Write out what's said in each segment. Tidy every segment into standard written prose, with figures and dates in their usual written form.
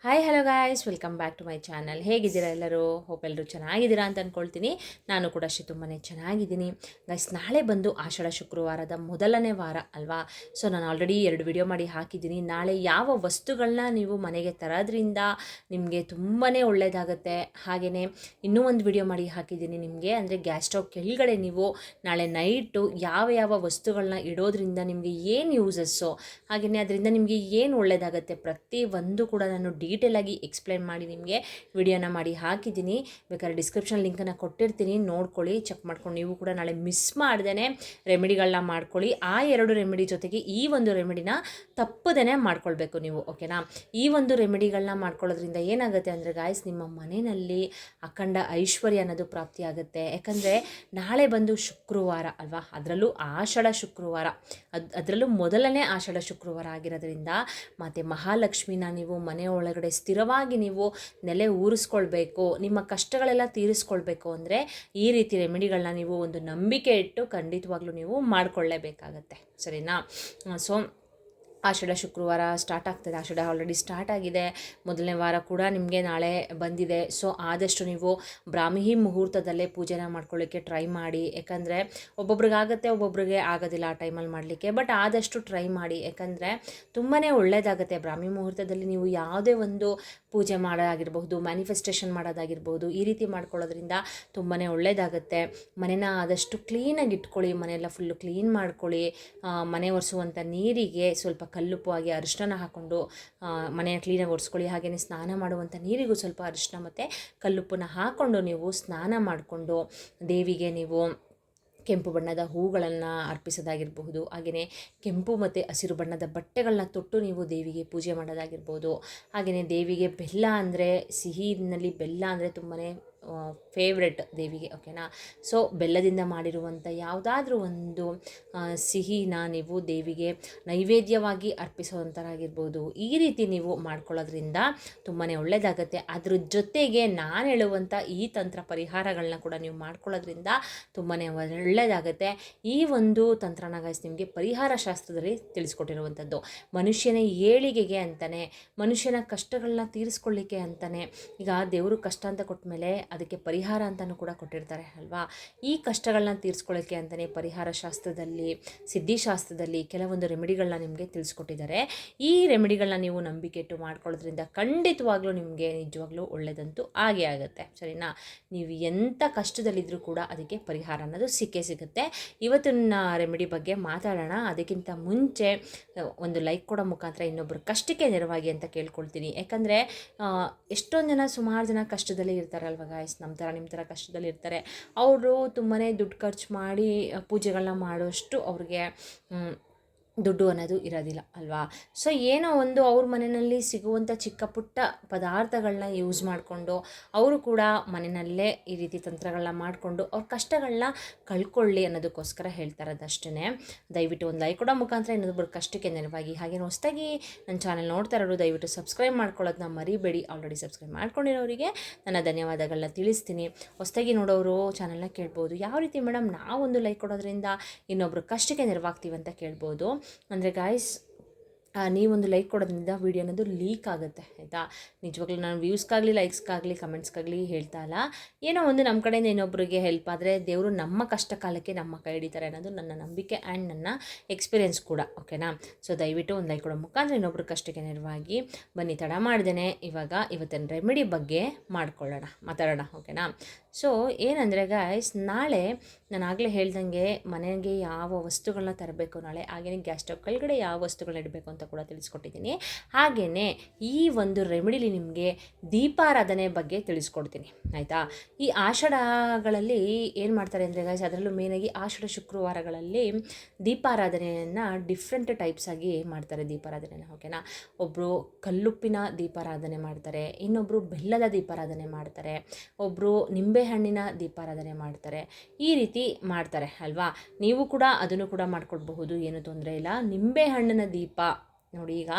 Hi hello guys, welcome back to my channel. ಹೇಗಿದ್ದೀರಾ ಎಲ್ಲರೂ? Hope ಎಲ್ಲರೂ ಚೆನ್ನಾಗಿದ್ದೀರಾ ಅಂತ ಅಂದ್ಕೊಳ್ತೀನಿ. ನಾನು ಕೂಡ ತುಂಬಾ ಚೆನ್ನಾಗಿದ್ದೀನಿ ಗೈಸ್. ನಾಳೆ ಬಂದು ಆಷಾಢ ಶುಕ್ರವಾರದ ಮೊದಲನೇ ವಾರ ಅಲ್ವಾ. ಸೊ ನಾನು ಆಲ್ರೆಡಿ 2 ವಿಡಿಯೋ ಮಾಡಿ ಹಾಕಿದ್ದೀನಿ. ನಾಳೆ ಯಾವ ವಸ್ತುಗಳನ್ನ ನೀವು ಮನೆಗೆ ತರೋದ್ರಿಂದ ನಿಮಗೆ ತುಂಬಾ ಒಳ್ಳೆಯದಾಗುತ್ತೆ. ಹಾಗೆಯೇ ಇನ್ನೂ ಒಂದು ವಿಡಿಯೋ ಮಾಡಿ ಹಾಕಿದ್ದೀನಿ ನಿಮಗೆ, ಅಂದರೆ ಗ್ಯಾಸ್ ಸ್ಟವ್ ಕೆಳಗಡೆ ನೀವು ನಾಳೆ ನೈಟು ಯಾವ ಯಾವ ವಸ್ತುಗಳನ್ನ ಇಡೋದ್ರಿಂದ ನಿಮಗೆ ಏನು ಯೂಸಸ್ಸು, ಹಾಗೆಯೇ ಅದರಿಂದ ನಿಮಗೆ ಏನು ಒಳ್ಳೆಯದಾಗುತ್ತೆ ಪ್ರತಿ ಒಂದು ಕೂಡ ನಾನು ಡೀಟೇಲಾಗಿ ಎಕ್ಸ್ಪ್ಲೈನ್ ಮಾಡಿ ನಿಮಗೆ ವಿಡಿಯೋನ ಮಾಡಿ ಹಾಕಿದ್ದೀನಿ. ಬೇಕಾದ್ರೆ ಡಿಸ್ಕ್ರಿಪ್ಷನ್ ಲಿಂಕನ್ನು ಕೊಟ್ಟಿರ್ತೀನಿ, ನೋಡ್ಕೊಳ್ಳಿ, ಚೆಕ್ ಮಾಡ್ಕೊಂಡು ನೀವು ಕೂಡ ನಾಳೆ ಮಿಸ್ ಮಾಡ್ದೇ ರೆಮಿಡಿಗಳನ್ನ ಮಾಡ್ಕೊಳ್ಳಿ. ಆ 2 ರೆಮಿಡಿ ಜೊತೆಗೆ ಈ ಒಂದು ರೆಮಿಡಿನ ತಪ್ಪದೇ ಮಾಡ್ಕೊಳ್ಬೇಕು ನೀವು, ಓಕೆನಾ. ಈ ಒಂದು ರೆಮಿಡಿಗಳನ್ನ ಮಾಡ್ಕೊಳ್ಳೋದ್ರಿಂದ ಏನಾಗುತ್ತೆ ಅಂದರೆ ಗಾಯ್ಸ್, ನಿಮ್ಮ ಮನೆಯಲ್ಲಿ ಅಖಂಡ ಐಶ್ವರ್ಯ ಅನ್ನೋದು ಪ್ರಾಪ್ತಿಯಾಗುತ್ತೆ. ಯಾಕಂದರೆ ನಾಳೆ ಬಂದು ಶುಕ್ರವಾರ ಅಲ್ವಾ, ಅದರಲ್ಲೂ ಆಷಾಢ ಶುಕ್ರವಾರ, ಅದರಲ್ಲೂ ಮೊದಲನೇ ಆಷಾಢ ಶುಕ್ರವಾರ ಆಗಿರೋದ್ರಿಂದ ಮತ್ತು ಮಹಾಲಕ್ಷ್ಮಿನ ನೀವು ಮನೆಯೊಳಗಡೆ ಸ್ಥಿರವಾಗಿ ನೀವು ನೆಲೆ ಊರಿಸ್ಕೊಳ್ಬೇಕು, ನಿಮ್ಮ ಕಷ್ಟಗಳೆಲ್ಲ ತೀರಿಸ್ಕೊಳ್ಬೇಕು ಅಂದರೆ ಈ ರೀತಿ ರೆಮಿಡಿಗಳನ್ನ ನೀವು ಒಂದು ನಂಬಿಕೆ ಇಟ್ಟು ಖಂಡಿತವಾಗ್ಲೂ ನೀವು ಮಾಡಿಕೊಳ್ಳೇಬೇಕಾಗತ್ತೆ, ಸರಿನಾ. ಸೊ ಆಷಾಢ ಶುಕ್ರವಾರ ಸ್ಟಾರ್ಟ್ ಆಗ್ತದೆ. ಆಷಾಢ ಆಲ್ರೆಡಿ ಸ್ಟಾರ್ಟ್ ಆಗಿದೆ, ಮೊದಲನೇ ವಾರ ಕೂಡ ನಿಮಗೆ ನಾಳೆ ಬಂದಿದೆ. ಸೊ ಆದಷ್ಟು ನೀವು ಬ್ರಾಹ್ಮಿ ಮುಹೂರ್ತದಲ್ಲೇ ಪೂಜೆನ ಮಾಡ್ಕೊಳ್ಳಿಕ್ಕೆ ಟ್ರೈ ಮಾಡಿ. ಯಾಕಂದರೆ ಒಬ್ಬೊಬ್ರಿಗಾಗುತ್ತೆ, ಒಬ್ಬೊಬ್ರಿಗೆ ಆಗೋದಿಲ್ಲ ಆ ಟೈಮಲ್ಲಿ ಮಾಡಲಿಕ್ಕೆ. ಬಟ್ ಆದಷ್ಟು ಟ್ರೈ ಮಾಡಿ, ಯಾಕಂದರೆ ತುಂಬಾ ಒಳ್ಳೆಯದಾಗುತ್ತೆ. ಬ್ರಾಹ್ಮಿ ಮುಹೂರ್ತದಲ್ಲಿ ನೀವು ಯಾವುದೇ ಒಂದು ಪೂಜೆ ಮಾಡೋದಾಗಿರ್ಬಹುದು, ಮ್ಯಾನಿಫೆಸ್ಟೇಷನ್ ಮಾಡೋದಾಗಿರ್ಬೋದು, ಈ ರೀತಿ ಮಾಡ್ಕೊಳ್ಳೋದ್ರಿಂದ ತುಂಬಾ ಒಳ್ಳೆಯದಾಗುತ್ತೆ. ಮನೆನ ಆದಷ್ಟು ಕ್ಲೀನಾಗಿ ಇಟ್ಕೊಳ್ಳಿ, ಮನೆಯೆಲ್ಲ ಫುಲ್ಲು ಕ್ಲೀನ್ ಮಾಡ್ಕೊಳ್ಳಿ. ಮನೆ ಒರೆಸುವಂಥ ನೀರಿಗೆ ಸ್ವಲ್ಪ ಕಲ್ಲುಪ್ಪು ಹಾಗೆ ಅರಿಶಿನ ಹಾಕ್ಕೊಂಡು ಮನೆಯ ಕ್ಲೀನಾಗಿ ಒರೆಸ್ಕೊಳ್ಳಿ. ಹಾಗೆಯೇ ಸ್ನಾನ ಮಾಡುವಂಥ ನೀರಿಗೂ ಸ್ವಲ್ಪ ಅರಿಶಿನ ಮತ್ತು ಕಲ್ಲುಪ್ಪನ್ನ ಹಾಕ್ಕೊಂಡು ನೀವು ಸ್ನಾನ ಮಾಡಿಕೊಂಡು ದೇವಿಗೆ ನೀವು ಕೆಂಪು ಬಣ್ಣದ ಹೂಗಳನ್ನು ಅರ್ಪಿಸೋದಾಗಿರಬಹುದು. ಹಾಗೆಯೇ ಕೆಂಪು ಮತ್ತು ಹಸಿರು ಬಣ್ಣದ ಬಟ್ಟೆಗಳನ್ನ ತೊಟ್ಟು ನೀವು ದೇವಿಗೆ ಪೂಜೆ ಮಾಡೋದಾಗಿರ್ಬೋದು. ಹಾಗೆಯೇ ದೇವಿಗೆ ಬೆಲ್ಲ ಅಂದರೆ, ಸಿಹಿನಲ್ಲಿ ಬೆಲ್ಲ ಅಂದರೆ ತುಂಬಾ ಫೇವ್ರೆಟ್ ದೇವಿಗೆ, ಓಕೆನಾ. ಸೊ ಬೆಲ್ಲದಿಂದ ಮಾಡಿರುವಂಥ ಯಾವುದಾದ್ರೂ ಒಂದು ಸಿಹಿನ ನೀವು ದೇವಿಗೆ ನೈವೇದ್ಯವಾಗಿ ಅರ್ಪಿಸುವಂಥರಾಗಿರ್ಬೋದು. ಈ ರೀತಿ ನೀವು ಮಾಡ್ಕೊಳ್ಳೋದ್ರಿಂದ ತುಂಬಾ ಒಳ್ಳೆಯದಾಗುತ್ತೆ. ಅದ್ರ ಜೊತೆಗೆ ನಾನು ಹೇಳುವಂಥ ಈ ತಂತ್ರ ಪರಿಹಾರಗಳನ್ನ ಕೂಡ ನೀವು ಮಾಡ್ಕೊಳ್ಳೋದ್ರಿಂದ ತುಂಬಾ ಒಳ್ಳೆಯದಾಗುತ್ತೆ. ಈ ಒಂದು ತಂತ್ರನ ಗೈಸ್ ನಿಮಗೆ ಪರಿಹಾರ ಶಾಸ್ತ್ರದಲ್ಲಿ ತಿಳಿಸ್ಕೊಟ್ಟಿರುವಂಥದ್ದು. ಮನುಷ್ಯನ ಏಳಿಗೆಗೆ ಅಂತಲೇ, ಮನುಷ್ಯನ ಕಷ್ಟಗಳನ್ನ ತೀರಿಸ್ಕೊಳ್ಳಿಕ್ಕೆ ಅಂತಲೇ. ಈಗ ದೇವರು ಕಷ್ಟ ಅಂತ ಕೊಟ್ಟ ಮೇಲೆ ಅದಕ್ಕೆ ಪರಿಹಾರ ಅಂತಲೂ ಕೂಡ ಕೊಟ್ಟಿರ್ತಾರೆ ಅಲ್ವಾ. ಈ ಕಷ್ಟಗಳನ್ನ ತೀರಿಸ್ಕೊಳ್ಳೋಕ್ಕೆ ಅಂತಲೇ ಪರಿಹಾರ ಶಾಸ್ತ್ರದಲ್ಲಿ, ಸಿದ್ಧಿಶಾಸ್ತ್ರದಲ್ಲಿ ಕೆಲವೊಂದು ರೆಮಿಡಿಗಳನ್ನ ನಿಮಗೆ ತಿಳಿಸ್ಕೊಟ್ಟಿದ್ದಾರೆ. ಈ ರೆಮಿಡಿಗಳನ್ನ ನೀವು ನಂಬಿಕೆ ಇಟ್ಟು ಮಾಡ್ಕೊಳ್ಳೋದ್ರಿಂದ ಖಂಡಿತವಾಗ್ಲೂ ನಿಮಗೆ ನಿಜವಾಗ್ಲೂ ಒಳ್ಳೆಯದಂತೂ ಆಗೇ ಆಗುತ್ತೆ, ಸರಿನಾ. ನೀವು ಎಂಥ ಕಷ್ಟದಲ್ಲಿದ್ದರೂ ಕೂಡ ಅದಕ್ಕೆ ಪರಿಹಾರ ಅನ್ನೋದು ಸಿಕ್ಕೇ ಸಿಗುತ್ತೆ. ಇವತ್ತಿನ ರೆಮಿಡಿ ಬಗ್ಗೆ ಮಾತಾಡೋಣ. ಅದಕ್ಕಿಂತ ಮುಂಚೆ ಒಂದು ಲೈಕ್ ಕೊಡೋ ಮುಖಾಂತರ ಇನ್ನೊಬ್ಬರು ಕಷ್ಟಕ್ಕೆ ನೆರವಾಗಿ ಅಂತ ಕೇಳ್ಕೊಳ್ತೀನಿ. ಯಾಕಂದರೆ ಎಷ್ಟೊಂದು ಜನ, ಸುಮಾರು ಜನ ಕಷ್ಟದಲ್ಲಿ ಇರ್ತಾರಲ್ವ ಗಾಯ್ಸ್, ನಮ್ಮ ಥರ ನಿಮ್ಮ ಥರ ಕಷ್ಟದಲ್ಲಿ ಇರ್ತಾರೆ. ಅವರು ತುಂಬಾ ದುಡ್ಡು ಖರ್ಚು ಮಾಡಿ ಪೂಜೆಗಳನ್ನ ಮಾಡೋಷ್ಟು ಅವ್ರಿಗೆ ದುಡ್ಡು ಅನ್ನೋದು ಇರೋದಿಲ್ಲ ಅಲ್ವಾ. ಸೊ ಏನೋ ಒಂದು ಅವ್ರ ಮನೆಯಲ್ಲಿ ಸಿಗುವಂಥ ಚಿಕ್ಕ ಪುಟ್ಟ ಪದಾರ್ಥಗಳನ್ನ ಯೂಸ್ ಮಾಡಿಕೊಂಡು ಅವರು ಕೂಡ ಮನೆಯಲ್ಲೇ ಈ ರೀತಿ ತಂತ್ರಗಳನ್ನ ಮಾಡಿಕೊಂಡು ಅವ್ರ ಕಷ್ಟಗಳನ್ನ ಕಳ್ಕೊಳ್ಳಿ ಅನ್ನೋದಕ್ಕೋಸ್ಕರ ಹೇಳ್ತಾರದಷ್ಟೇ. ದಯವಿಟ್ಟು ಒಂದು ಲೈಕ್ ಕೊಡೋ ಮುಖಾಂತರ ಇನ್ನೊಬ್ಬರು ಕಷ್ಟಕ್ಕೆ ನೆರವಾಗಿ. ಹಾಗೆ ಹೊಸದಾಗಿ ನನ್ನ ಚಾನಲ್ ನೋಡ್ತಾ ಇರೋರು ದಯವಿಟ್ಟು ಸಬ್ಸ್ಕ್ರೈಬ್ ಮಾಡ್ಕೊಳ್ಳೋದನ್ನ ಮರಿಬೇಡಿ. ಆಲ್ರೆಡಿ ಸಬ್ಸ್ಕ್ರೈಬ್ ಮಾಡ್ಕೊಂಡಿರೋರಿಗೆ ನನ್ನ ಧನ್ಯವಾದಗಳನ್ನ ತಿಳಿಸ್ತೀನಿ. ಹೊಸದಾಗಿ ನೋಡೋರು ಚಾನಲ್ನ ಕೇಳ್ಬೋದು, ಯಾವ ರೀತಿ ಮೇಡಮ್ ನಾವೊಂದು ಲೈಕ್ ಕೊಡೋದ್ರಿಂದ ಇನ್ನೊಬ್ಬರು ಕಷ್ಟಕ್ಕೆ ನೆರವಾಗ್ತೀವಿ ಅಂತ ಕೇಳ್ಬೋದು. ಅಂದರೆ ಗಾಯ್ಸ್, ನೀವೊಂದು ಲೈಕ್ ಕೊಡೋದ್ರಿಂದ ವೀಡಿಯೋ ಅನ್ನೋದು ಲೀಕ್ ಆಗುತ್ತೆ, ಆಯಿತಾ. ನಿಜವಾಗ್ಲೂ ನಾನು ವ್ಯೂಸ್ಗಾಗಲಿ, ಲೈಕ್ಸ್ಗಾಗಲಿ, ಕಮೆಂಟ್ಸ್ಗಾಗಲಿ ಹೇಳ್ತಾ ಇಲ್ಲ. ಏನೋ ಒಂದು ನಮ್ಮ ಕಡೆಯಿಂದ ಇನ್ನೊಬ್ಬರಿಗೆ ಹೆಲ್ಪ್ ಆದರೆ ದೇವರು ನಮ್ಮ ಕಷ್ಟ ಕಾಲಕ್ಕೆ ನಮ್ಮ ಕೈ ಹಿಡಿತಾರೆ ಅನ್ನೋದು ನನ್ನ ನಂಬಿಕೆ ಆ್ಯಂಡ್ ನನ್ನ ಎಕ್ಸ್ಪೀರಿಯೆನ್ಸ್ ಕೂಡ, ಓಕೆನಾ. ಸೊ ದಯವಿಟ್ಟು ಒಂದು ಲೈಕ್ ಕೊಡೋ ಮುಖಾಂತರ ಇನ್ನೊಬ್ಬರು ಕಷ್ಟಕ್ಕೆ ನೆರವಾಗಿ. ಬನ್ನಿ, ತಡ ಮಾಡ್ದೇ ಇವತ್ತಿನ ರೆಮಿಡಿ ಬಗ್ಗೆ ಮಾತಾಡೋಣ, ಓಕೆನಾ. ಸೊ ಏನಂದರೆ ಗಾಯ್ಸ್, ನಾಳೆ ನಾನು ಆಗಲೇ ಹೇಳ್ದಂಗೆ ಮನೆಗೆ ಯಾವ ವಸ್ತುಗಳನ್ನ ತರಬೇಕು ನಾಳೆ, ಹಾಗೆಯೇ ಗ್ಯಾಸ್ ಸ್ಟವ್ ಕೆಳಗಡೆ ಯಾವ ವಸ್ತುಗಳನ್ನ ಇಡಬೇಕು ಅಂತ ಕೂಡ ತಿಳಿಸ್ಕೊಟ್ಟಿದ್ದೀನಿ. ಹಾಗೆಯೇ ಈ ಒಂದು ರೆಮಿಡಿಲಿ ನಿಮಗೆ ದೀಪಾರಾಧನೆ ಬಗ್ಗೆ ತಿಳಿಸ್ಕೊಡ್ತೀನಿ, ಆಯಿತಾ. ಈ ಆಷಾಢಗಳಲ್ಲಿ ಏನು ಮಾಡ್ತಾರೆ ಅಂದರೆ ಗಾಯ್ಸ್, ಅದರಲ್ಲೂ ಮೇನಾಗಿ ಆಷಾಢ ಶುಕ್ರವಾರಗಳಲ್ಲಿ ದೀಪಾರಾಧನೆಯನ್ನು ಡಿಫ್ರೆಂಟ್ ಟೈಪ್ಸ್ ಆಗಿ ಮಾಡ್ತಾರೆ ದೀಪಾರಾಧನೆನ, ಓಕೆನಾ. ಒಬ್ಬರು ಕಲ್ಲುಪ್ಪಿನ ದೀಪಾರಾಧನೆ ಮಾಡ್ತಾರೆ, ಇನ್ನೊಬ್ಬರು ಬೆಲ್ಲದ ದೀಪಾರಾಧನೆ ಮಾಡ್ತಾರೆ, ಒಬ್ಬರು ನಿಂಬೆಹಣ್ಣಿನ ದೀಪಾರಾಧನೆ ಮಾಡ್ತಾರೆ. ಈ ರೀತಿ ಮಾಡ್ತಾರೆ ಅಲ್ವಾ. ನೀವು ಕೂಡ ಅದನ್ನು ಕೂಡ ಮಾಡ್ಕೊಳ್ಬಹುದು, ಏನು ತೊಂದರೆ ಇಲ್ಲ. ನಿಂಬೆಹಣ್ಣಿನ ದೀಪ ನೋಡಿ, ಈಗ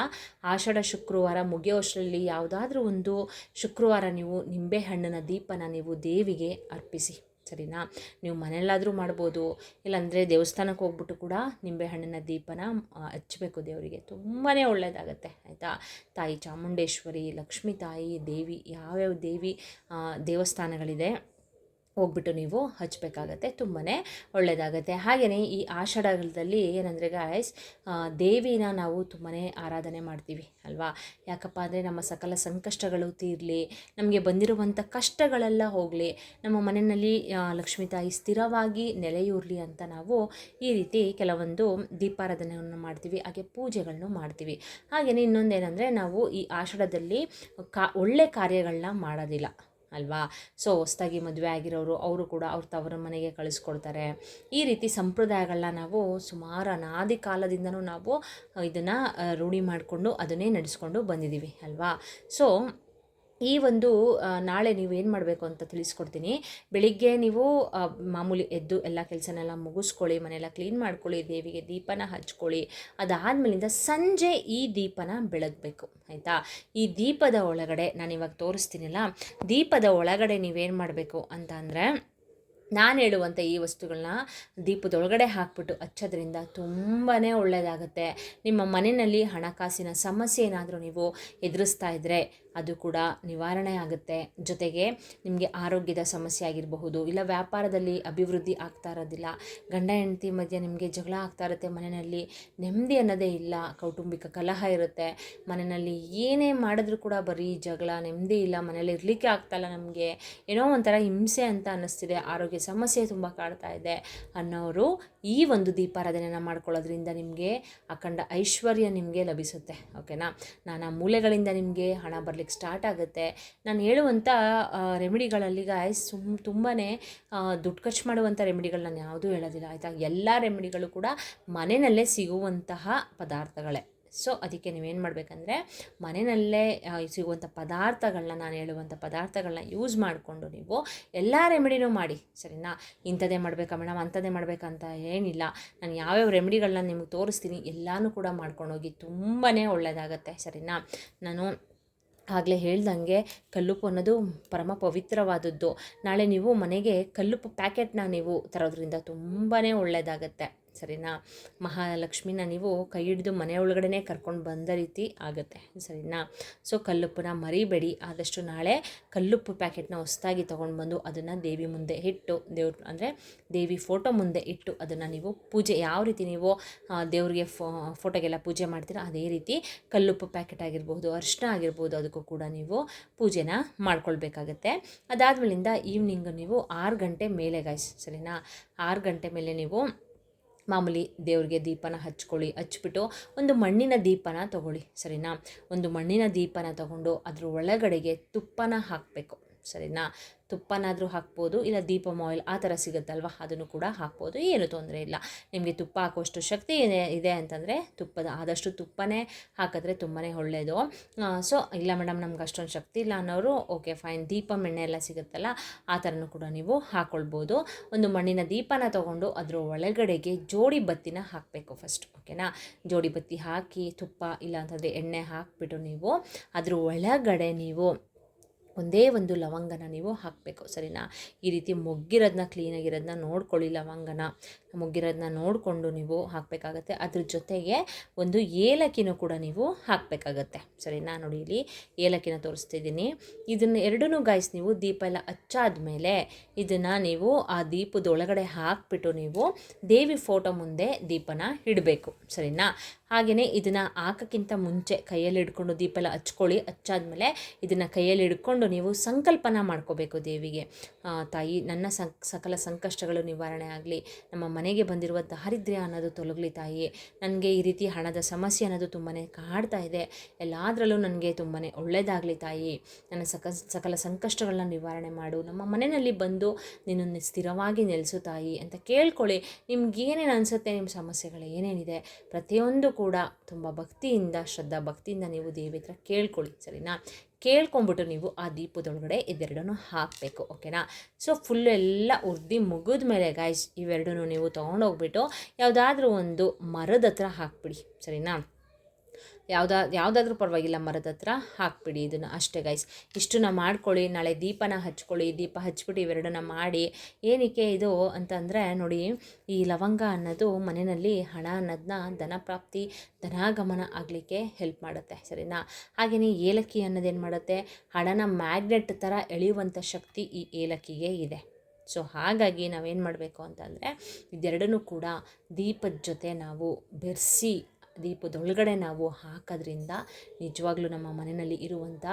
ಆಷಾಢ ಶುಕ್ರವಾರ ಮುಗಿಯೋಷ್ಟರಲ್ಲಿ ಯಾವುದಾದ್ರೂ ಒಂದು ಶುಕ್ರವಾರ ನೀವು ನಿಂಬೆಹಣ್ಣಿನ ದೀಪನ ನೀವು ದೇವಿಗೆ ಅರ್ಪಿಸಿ, ಸರಿನಾ. ನೀವು ಮನೆಯಲ್ಲಾದರೂ ಮಾಡ್ಬೋದು, ಇಲ್ಲಾಂದರೆ ದೇವಸ್ಥಾನಕ್ಕೆ ಹೋಗ್ಬಿಟ್ಟು ಕೂಡ ನಿಂಬೆಹಣ್ಣಿನ ದೀಪನ ಹಚ್ಚಬೇಕು ದೇವರಿಗೆ, ತುಂಬಾ ಒಳ್ಳೆಯದಾಗತ್ತೆ ಆಯಿತಾ. ತಾಯಿ ಚಾಮುಂಡೇಶ್ವರಿ, ಲಕ್ಷ್ಮೀ ತಾಯಿ, ದೇವಿ, ಯಾವ್ಯಾವ ದೇವಿ ದೇವಸ್ಥಾನಗಳಿದೆ ಹೋಗ್ಬಿಟ್ಟು ನೀವು ಹಚ್ಚಬೇಕಾಗತ್ತೆ, ತುಂಬಾ ಒಳ್ಳೆಯದಾಗತ್ತೆ. ಹಾಗೆಯೇ ಈ ಆಷಾಢದಲ್ಲಿ ಏನಂದರೆ ಗಾಯ್ಸ್, ದೇವಿನ ನಾವು ತುಂಬಾ ಆರಾಧನೆ ಮಾಡ್ತೀವಿ ಅಲ್ವಾ. ಯಾಕಪ್ಪ ಅಂದರೆ ನಮ್ಮ ಸಕಲ ಸಂಕಷ್ಟಗಳು ತೀರಲಿ, ನಮಗೆ ಬಂದಿರುವಂಥ ಕಷ್ಟಗಳೆಲ್ಲ ಹೋಗಲಿ, ನಮ್ಮ ಮನೆಯಲ್ಲಿ ಲಕ್ಷ್ಮೀ ತಾಯಿ ಸ್ಥಿರವಾಗಿ ನೆಲೆಯೂರಲಿ ಅಂತ ನಾವು ಈ ರೀತಿ ಕೆಲವೊಂದು ದೀಪಾರಾಧನೆಯನ್ನು ಮಾಡ್ತೀವಿ, ಹಾಗೆ ಪೂಜೆಗಳನ್ನು ಮಾಡ್ತೀವಿ. ಹಾಗೆಯೇ ಇನ್ನೊಂದೇನೆಂದರೆ, ನಾವು ಈ ಆಷಾಢದಲ್ಲಿ ಒಳ್ಳೆ ಕಾರ್ಯಗಳನ್ನ ಮಾಡೋದಿಲ್ಲ ಅಲ್ವಾ. ಸೊ ಹೊಸ್ದಾಗಿ ಮದುವೆ ಆಗಿರೋರು ಅವರು ಕೂಡ ಅವ್ರ ತವರ ಮನೆಗೆ ಕಳಿಸ್ಕೊಡ್ತಾರೆ. ಈ ರೀತಿ ಸಂಪ್ರದಾಯಗಳನ್ನ ನಾವು ಸುಮಾರು ಅನಾದಿ ಕಾಲದಿಂದನೂ ನಾವು ಇದನ್ನು ರೂಢಿ ಮಾಡಿಕೊಂಡು ಅದನ್ನೇ ನಡೆಸ್ಕೊಂಡು ಬಂದಿದ್ದೀವಿ ಅಲ್ವಾ. ಸೊ ಈ ಒಂದು ನಾಳೆ ನೀವು ಏನು ಮಾಡಬೇಕು ಅಂತ ತಿಳಿಸ್ಕೊಡ್ತೀನಿ. ಬೆಳಿಗ್ಗೆ ನೀವು ಮಾಮೂಲಿ ಎದ್ದು ಎಲ್ಲ ಕೆಲಸನೆಲ್ಲ ಮುಗಿಸ್ಕೊಳ್ಳಿ, ಮನೆಯೆಲ್ಲ ಕ್ಲೀನ್ ಮಾಡ್ಕೊಳ್ಳಿ, ದೇವಿಗೆ ದೀಪನ ಹಚ್ಕೊಳ್ಳಿ. ಅದಾದಮೇಲಿಂದ ಸಂಜೆ ಈ ದೀಪನ ಬೆಳಗಬೇಕು ಆಯಿತಾ. ಈ ದೀಪದ ಒಳಗಡೆ ನಾನು ಇವಾಗ ತೋರಿಸ್ತೀನಲ್ಲ, ದೀಪದ ಒಳಗಡೆ ನೀವೇನು ಮಾಡಬೇಕು ಅಂತ ಅಂದರೆ, ನಾನು ಹೇಳುವಂಥ ಈ ವಸ್ತುಗಳನ್ನ ದೀಪದೊಳಗಡೆ ಹಾಕ್ಬಿಟ್ಟು ಹಚ್ಚೋದ್ರಿಂದ ತುಂಬಾ ಒಳ್ಳೆಯದಾಗುತ್ತೆ. ನಿಮ್ಮ ಮನೆಯಲ್ಲಿ ಹಣಕಾಸಿನ ಸಮಸ್ಯೆ ಏನಾದರೂ ನೀವು ಎದುರಿಸ್ತಾ ಇದ್ದರೆ ಅದು ಕೂಡ ನಿವಾರಣೆ ಆಗುತ್ತೆ. ಜೊತೆಗೆ ನಿಮಗೆ ಆರೋಗ್ಯದ ಸಮಸ್ಯೆ ಆಗಿರಬಹುದು, ಇಲ್ಲ ವ್ಯಾಪಾರದಲ್ಲಿ ಅಭಿವೃದ್ಧಿ ಆಗ್ತಾ ಇರೋದಿಲ್ಲ, ಗಂಡ ಹೆಂಡತಿ ಮಧ್ಯೆ ನಿಮಗೆ ಜಗಳ ಆಗ್ತಾ ಇರುತ್ತೆ, ಮನೆಯಲ್ಲಿ ನೆಮ್ಮದಿ ಅನ್ನೋದೇ ಇಲ್ಲ, ಕೌಟುಂಬಿಕ ಕಲಹ ಇರುತ್ತೆ, ಮನೆಯಲ್ಲಿ ಏನೇ ಮಾಡಿದ್ರೂ ಕೂಡ ಬರೀ ಜಗಳ, ನೆಮ್ಮದಿ ಇಲ್ಲ, ಮನೇಲಿ ಇರಲಿಕ್ಕೆ ಆಗ್ತಾಯಿಲ್ಲ, ನಮಗೆ ಏನೋ ಒಂಥರ ಹಿಂಸೆ ಅಂತ ಅನ್ನಿಸ್ತಿದೆ, ಆರೋಗ್ಯ ಸಮಸ್ಯೆ ತುಂಬ ಕಾಡ್ತಾ ಇದೆ ಅನ್ನೋರು ಈ ಒಂದು ದೀಪಾರಾಧನೆಯನ್ನು ಮಾಡ್ಕೊಳ್ಳೋದ್ರಿಂದ ನಿಮಗೆ ಅಖಂಡ ಐಶ್ವರ್ಯ ನಿಮಗೆ ಲಭಿಸುತ್ತೆ. ಓಕೆನಾ. ನಾನಾ ಮೂಲೆಗಳಿಂದ ನಿಮಗೆ ಹಣ ಬರಲಿಕ್ಕೆ ಸ್ಟಾರ್ಟ್ ಆಗುತ್ತೆ. ನಾನು ಹೇಳುವಂಥ ರೆಮಿಡಿಗಳಲ್ಲಿ ಗಾಯ್ಸ್ ತುಂಬಾ ದುಡ್ಡು ಖರ್ಚು ಮಾಡುವಂಥ ರೆಮಿಡಿಗಳು ನಾನು ಯಾವುದೂ ಹೇಳೋದಿಲ್ಲ ಆಯಿತಾ. ಎಲ್ಲ ರೆಮಿಡಿಗಳು ಕೂಡ ಮನೆಯಲ್ಲೇ ಸಿಗುವಂತಹ ಪದಾರ್ಥಗಳೇ. ಸೊ ಅದಕ್ಕೆ ನೀವೇನು ಮಾಡಬೇಕಂದ್ರೆ, ಮನೆಯಲ್ಲೇ ಸಿಗುವಂಥ ಪದಾರ್ಥಗಳನ್ನ, ನಾನು ಹೇಳುವಂಥ ಪದಾರ್ಥಗಳನ್ನ ಯೂಸ್ ಮಾಡಿಕೊಂಡು ನೀವು ಎಲ್ಲ ರೆಮಿಡಿನೂ ಮಾಡಿ ಸರಿನಾ. ಇಂಥದ್ದೇ ಮಾಡಬೇಕಾ ಮೇಡಮ್, ಅಂಥದ್ದೇ ಮಾಡಬೇಕಂತ ಏನಿಲ್ಲ. ನಾನು ಯಾವ್ಯಾವ ರೆಮಿಡಿಗಳನ್ನ ನಿಮಗೆ ತೋರಿಸ್ತೀನಿ ಎಲ್ಲನೂ ಕೂಡ ಮಾಡ್ಕೊಂಡೋಗಿ, ತುಂಬಾ ಒಳ್ಳೆಯದಾಗತ್ತೆ ಸರಿನಾ. ನಾನು ಆಗಲೇ ಹೇಳ್ದಂಗೆ ಕಲ್ಲುಪ್ಪು ಅನ್ನೋದು ಪರಮ ಪವಿತ್ರವಾದದ್ದು. ನಾಳೆ ನೀವು ಮನೆಗೆ ಕಲ್ಲುಪ್ಪು ಪ್ಯಾಕೆಟ್ನ ನೀವು ತರೋದ್ರಿಂದ ತುಂಬಾ ಒಳ್ಳೆಯದಾಗತ್ತೆ ಸರಿನಾ. ಮಹಾಲಕ್ಷ್ಮಿನ ನೀವು ಕೈ ಹಿಡಿದು ಮನೆ ಒಳಗಡೆ ಕರ್ಕೊಂಡು ಬಂದ ರೀತಿ ಆಗುತ್ತೆ ಸರಿನಾ. ಸೊ ಕಲ್ಲುಪ್ಪನ್ನ ಮರಿಬೇಡಿ. ಆದಷ್ಟು ನಾಳೆ ಕಲ್ಲುಪ್ಪು ಪ್ಯಾಕೆಟ್ನ ಹೊಸದಾಗಿ ತೊಗೊಂಡು ಬಂದು ಅದನ್ನು ದೇವಿ ಮುಂದೆ ಇಟ್ಟು, ಅಂದರೆ ದೇವಿ ಫೋಟೋ ಮುಂದೆ ಇಟ್ಟು ಅದನ್ನು ನೀವು ಪೂಜೆ, ಯಾವ ರೀತಿ ನೀವು ದೇವ್ರಿಗೆ ಫೋಟೋಗೆಲ್ಲ ಪೂಜೆ ಮಾಡ್ತೀರಾ ಅದೇ ರೀತಿ ಕಲ್ಲುಪ್ಪು ಪ್ಯಾಕೆಟ್ ಆಗಿರ್ಬೋದು, ಅರಿಶಿನ ಆಗಿರ್ಬೋದು, ಅದಕ್ಕೂ ಕೂಡ ನೀವು ಪೂಜೆನ ಮಾಡ್ಕೊಳ್ಬೇಕಾಗತ್ತೆ. ಅದಾದಮೇಲಿಂದ ಈವ್ನಿಂಗ್ ನೀವು 6 ಗಂಟೆ ಮೇಲೆ ಗಾಯ್ಸ್ ಸರಿನಾ, 6 ಗಂಟೆ ಮೇಲೆ ನೀವು ಮಾಮೂಲಿ ದೇವ್ರಿಗೆ ದೀಪನ ಹಚ್ಬಿಟ್ಟು ಒಂದು ಮಣ್ಣಿನ ದೀಪನ ತೊಗೊಳ್ಳಿ ಸರಿನಾ. ಒಂದು ಮಣ್ಣಿನ ದೀಪನ ತೊಗೊಂಡು ಅದ್ರ ಒಳಗಡೆಗೆ ತುಪ್ಪನ ಹಾಕಬೇಕು ಸರಿನಾ. ತುಪ್ಪನಾದರೂ ಹಾಕ್ಬೋದು, ಇಲ್ಲ ದೀಪ ಆಯಿಲ್ ಆ ಥರ ಸಿಗುತ್ತಲ್ವ ಅದನ್ನು ಕೂಡ ಹಾಕ್ಬೋದು, ಏನು ತೊಂದರೆ ಇಲ್ಲ. ನಿಮಗೆ ತುಪ್ಪ ಹಾಕುವಷ್ಟು ಶಕ್ತಿ ಇದೆ ಅಂತಂದರೆ ಆದಷ್ಟು ತುಪ್ಪನೇ ಹಾಕಿದ್ರೆ ತುಂಬಾ ಒಳ್ಳೆಯದು. ಸೊ ಇಲ್ಲ ಮೇಡಮ್ ನಮ್ಗೆ ಅಷ್ಟೊಂದು ಶಕ್ತಿ ಇಲ್ಲ ಅನ್ನೋರು ಓಕೆ ಫೈನ್, ದೀಪ ಎಣ್ಣೆ ಎಲ್ಲ ಸಿಗುತ್ತಲ್ಲ ಆ ಥರನೂ ಕೂಡ ನೀವು ಹಾಕ್ಕೊಳ್ಬೋದು. ಒಂದು ಮಣ್ಣಿನ ದೀಪನ ತೊಗೊಂಡು ಅದ್ರ ಒಳಗಡೆಗೆ ಜೋಡಿ ಬತ್ತಿನ ಹಾಕಬೇಕು ಫಸ್ಟ್ ಓಕೆನಾ. ಜೋಡಿ ಬತ್ತಿ ಹಾಕಿ ತುಪ್ಪ ಇಲ್ಲ ಅಂತಂದರೆ ಎಣ್ಣೆ ಹಾಕಿಬಿಟ್ಟು ನೀವು ಅದ್ರ ಒಳಗಡೆ ನೀವು ಒಂದೇ ಒಂದು ಲವಂಗನ ನೀವು ಹಾಕಬೇಕು ಸರಿನಾ. ಈ ರೀತಿ ಮೊಗ್ಗಿರೋದನ್ನ, ಕ್ಲೀನಾಗಿರೋದನ್ನ ನೋಡ್ಕೊಳ್ಳಿ, ಲವಂಗನ ಮೊಗ್ಗಿರೋದನ್ನ ನೋಡಿಕೊಂಡು ನೀವು ಹಾಕಬೇಕಾಗತ್ತೆ. ಅದ್ರ ಜೊತೆಗೆ ಒಂದು ಏಲಕ್ಕಿನೂ ಕೂಡ ನೀವು ಹಾಕಬೇಕಾಗತ್ತೆ ಸರಿನಾ. ನೋಡಿ ಇಲ್ಲಿ ಏಲಕ್ಕಿನ ತೋರಿಸ್ತಿದ್ದೀನಿ. ಇದನ್ನು ಎರಡೂ ಗಾಯ್ಸ್ ನೀವು ದೀಪ ಎಲ್ಲ ಹಚ್ಚಾದ್ಮೇಲೆ ಇದನ್ನು ನೀವು ಆ ದೀಪದ ಒಳಗಡೆ ಹಾಕಿಬಿಟ್ಟು ನೀವು ದೇವಿ ಫೋಟೋ ಮುಂದೆ ದೀಪನ ಇಡಬೇಕು ಸರಿನಾ. ಹಾಗೆಯೇ ಇದನ್ನು ಹಾಕೋಕ್ಕಿಂತ ಮುಂಚೆ ಕೈಯಲ್ಲಿ ಹಿಡ್ಕೊಂಡು ದೀಪ ಎಲ್ಲ ಹಚ್ಕೊಳ್ಳಿ. ಹಚ್ಚಾದ್ಮೇಲೆ ಇದನ್ನು ಕೈಯಲ್ಲಿ ಹಿಡ್ಕೊಂಡು ನೀವು ಸಂಕಲ್ಪನ ಮಾಡ್ಕೋಬೇಕು ದೇವಿಗೆ, ತಾಯಿ ನನ್ನ ಸಕಲ ಸಂಕಷ್ಟಗಳು ನಿವಾರಣೆ ಆಗಲಿ, ನಮ್ಮ ಮನೆಗೆ ಬಂದಿರುವ ದಾರಿದ್ರ್ಯ ಅನ್ನೋದು ತೊಲಗಲಿ ತಾಯಿ, ನನಗೆ ಈ ರೀತಿ ಹಣದ ಸಮಸ್ಯೆ ಅನ್ನೋದು ತುಂಬಾ ಕಾಡ್ತಾ ಇದೆ, ಎಲ್ಲದರಲ್ಲೂ ನನಗೆ ತುಂಬಾ ಒಳ್ಳೆಯದಾಗಲಿ ತಾಯಿ, ನನ್ನ ಸಕಲ ಸಂಕಷ್ಟಗಳನ್ನ ನಿವಾರಣೆ ಮಾಡು, ನಮ್ಮ ಮನೆಯಲ್ಲಿ ಬಂದು ನಿನ್ನನ್ನು ಸ್ಥಿರವಾಗಿ ನೆಲೆಸು ತಾಯಿ ಅಂತ ಕೇಳ್ಕೊಳ್ಳಿ. ನಿಮ್ಗೇನೇನು ಅನಿಸುತ್ತೆ, ನಿಮ್ಮ ಸಮಸ್ಯೆಗಳು ಏನೇನಿದೆ ಪ್ರತಿಯೊಂದು ಕೂಡ ತುಂಬ ಭಕ್ತಿಯಿಂದ, ಶ್ರದ್ಧಾ ಭಕ್ತಿಯಿಂದ ನೀವು ದೇವಿ ಹತ್ರ ಕೇಳ್ಕೊಳ್ಳಿ ಸರಿನಾ. ಕೇಳ್ಕೊಂಬಿಟ್ಟು ನೀವು ಆ ದೀಪದೊಳಗಡೆ ಇದೆರಡನ್ನೂ ಹಾಕಬೇಕು ಓಕೆನಾ. ಸೊ ಫುಲ್ಲು ಎಲ್ಲ ಉರ್ದಿ ಮುಗಿದ ಮೇಲೆ ಗಾಯ್ಸ್ ಇವೆರಡೂ ನೀವು ತೊಗೊಂಡೋಗ್ಬಿಟ್ಟು ಯಾವುದಾದ್ರೂ ಒಂದು ಮರದ ಹತ್ರ ಹಾಕ್ಬಿಡಿ ಸರಿನಾ. ಯಾವುದಾದ್ರೂ ಪರವಾಗಿಲ್ಲ ಮರದ ಹತ್ರ ಹಾಕ್ಬಿಡಿ ಇದನ್ನು ಅಷ್ಟೇ ಗೈಸ್. ಇಷ್ಟನ್ನ ಮಾಡ್ಕೊಳ್ಳಿ. ನಾಳೆ ದೀಪನ ಹಚ್ಕೊಳ್ಳಿ. ದೀಪ ಹಚ್ಬಿಟ್ಟು ಇವೆರಡನ್ನ ಮಾಡಿ. ಏನಕ್ಕೆ ಇದು ಅಂತಂದರೆ ನೋಡಿ, ಈ ಲವಂಗ ಅನ್ನೋದು ಮನೆಯಲ್ಲಿ ಹಣ ಅನ್ನೋದನ್ನ ಧನಪ್ರಾಪ್ತಿ ಧನಾಗಮನ ಆಗಲಿಕ್ಕೆ ಹೆಲ್ಪ್ ಮಾಡುತ್ತೆ, ಸರಿನಾ. ಹಾಗೆಯೇ ಏಲಕ್ಕಿ ಅನ್ನೋದೇನು ಮಾಡುತ್ತೆ, ಹಣನ ಮ್ಯಾಗ್ನೆಟ್ ಥರ ಎಳೆಯುವಂಥ ಶಕ್ತಿ ಈ ಏಲಕ್ಕಿಗೆ ಇದೆ. ಸೊ ಹಾಗಾಗಿ ನಾವೇನು ಮಾಡಬೇಕು ಅಂತಂದರೆ ಇದೆರಡನ್ನೂ ಕೂಡ ದೀಪದ ಜೊತೆ ನಾವು ಬೆರೆಸಿ ದೀಪದೊಳಗಡೆ ನಾವು ಹಾಕೋದ್ರಿಂದ ನಿಜವಾಗ್ಲೂ ನಮ್ಮ ಮನೆಯಲ್ಲಿ ಇರುವಂಥ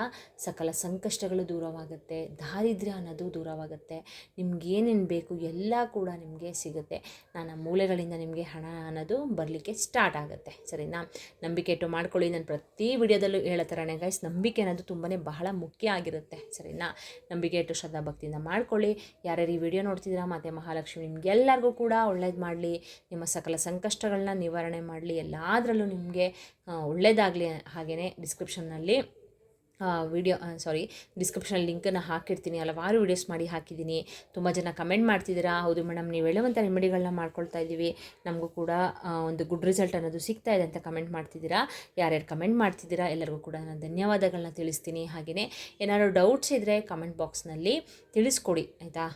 ಸಕಲ ಸಂಕಷ್ಟಗಳು ದೂರವಾಗುತ್ತೆ, ದಾರಿದ್ರ್ಯ ಅನ್ನೋದು ದೂರವಾಗುತ್ತೆ. ನಿಮ್ಗೇನೇನು ಬೇಕು ಎಲ್ಲ ಕೂಡ ನಿಮಗೆ ಸಿಗುತ್ತೆ. ನಾನಾ ಮೂಲೆಗಳಿಂದ ನಿಮಗೆ ಹಣ ಅನ್ನೋದು ಬರಲಿಕ್ಕೆ ಸ್ಟಾರ್ಟ್ ಆಗುತ್ತೆ, ಸರಿನಾ. ನಂಬಿಕೆ ಇಟ್ಟು ಮಾಡ್ಕೊಳ್ಳಿ. ನಾನು ಪ್ರತಿ ವಿಡಿಯೋದಲ್ಲೂ ಹೇಳೋ ಥರನೇ ಗೈಸ್, ನಂಬಿಕೆ ಅನ್ನೋದು ತುಂಬಾ ಬಹಳ ಮುಖ್ಯ ಆಗಿರುತ್ತೆ, ಸರಿನಾ. ನಂಬಿಕೆ ಇಟ್ಟು ಶ್ರದ್ಧಾ ಭಕ್ತಿಯಿಂದ ಮಾಡ್ಕೊಳ್ಳಿ. ಯಾರ್ಯಾರು ಈ ವಿಡಿಯೋ ನೋಡ್ತಿದ್ದೀರಾ, ಮತ್ತು ಮಹಾಲಕ್ಷ್ಮಿ ನಿಮಗೆಲ್ಲರಿಗೂ ಕೂಡ ಒಳ್ಳೇದು ಮಾಡಲಿ, ನಿಮ್ಮ ಸಕಲ ಸಂಕಷ್ಟಗಳನ್ನ ನಿವಾರಣೆ ಮಾಡಲಿ, ಎಲ್ಲಾದ್ರಲ್ಲೂ ನಿಮಗೆ ಒಳ್ಳೆಯದಾಗಲಿ. ಹಾಗೆಯೇ ಡಿಸ್ಕ್ರಿಪ್ಷನ್ನಲ್ಲಿ ಡಿಸ್ಕ್ರಿಪ್ಷನಲ್ಲಿ ಲಿಂಕನ್ನು ಹಾಕಿರ್ತೀನಿ. ಹಲವಾರು ವೀಡಿಯೋಸ್ ಮಾಡಿ ಹಾಕಿದ್ದೀನಿ. ತುಂಬ ಜನ ಕಮೆಂಟ್ ಮಾಡ್ತಿದ್ದೀರಾ, ಹೌದು ಮೇಡಮ್ ನೀವು ಹೇಳುವಂಥ ರೆಮಿಡಿಗಳನ್ನ ಮಾಡ್ಕೊಳ್ತಾ ಇದ್ದೀವಿ, ನಮಗೂ ಕೂಡ ಒಂದು ಗುಡ್ ರಿಸಲ್ಟ್ ಅನ್ನೋದು ಸಿಗ್ತಾ ಇದೆ ಅಂತ ಕಮೆಂಟ್ ಮಾಡ್ತಿದ್ದೀರಾ. ಯಾರ್ಯಾರು ಕಮೆಂಟ್ ಮಾಡ್ತಿದ್ದೀರಾ ಎಲ್ಲರಿಗೂ ಕೂಡ ನಾನು ಧನ್ಯವಾದಗಳನ್ನ ತಿಳಿಸ್ತೀನಿ. ಹಾಗೆಯೇ ಏನಾದರೂ ಡೌಟ್ಸ್ ಇದ್ದರೆ ಕಮೆಂಟ್ ಬಾಕ್ಸ್ನಲ್ಲಿ ತಿಳಿಸ್ಕೊಡಿ, ಆಯಿತಾ.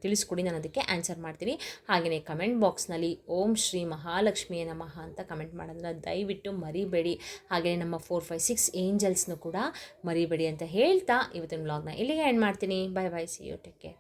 ತಿಳಿಸ್ಕೊಡಿ, ನಾನು ಅದಕ್ಕೆ ಆನ್ಸರ್ ಮಾಡ್ತೀನಿ. ಹಾಗೆಯೇ ಕಮೆಂಟ್ ಬಾಕ್ಸ್ನಲ್ಲಿ ಓಂ ಶ್ರೀ ಮಹಾಲಕ್ಷ್ಮಿಯೇ ನಮಃ ಅಂತ ಕಮೆಂಟ್ ಮಾಡೋದನ್ನ ದಯವಿಟ್ಟು ಮರಿಬೇಡಿ. ಹಾಗೆಯೇ ನಮ್ಮ 456 ಏಂಜಲ್ಸ್ನು ಕೂಡ ಮರಿಬೇಡಿ ಅಂತ ಹೇಳ್ತಾ ಇವತ್ತಿನ ವ್ಲಾಗ್ನ ಇಲ್ಲಿಗೆ ಎಂಡ್ ಮಾಡ್ತೀನಿ. Bye bye, see you, take care.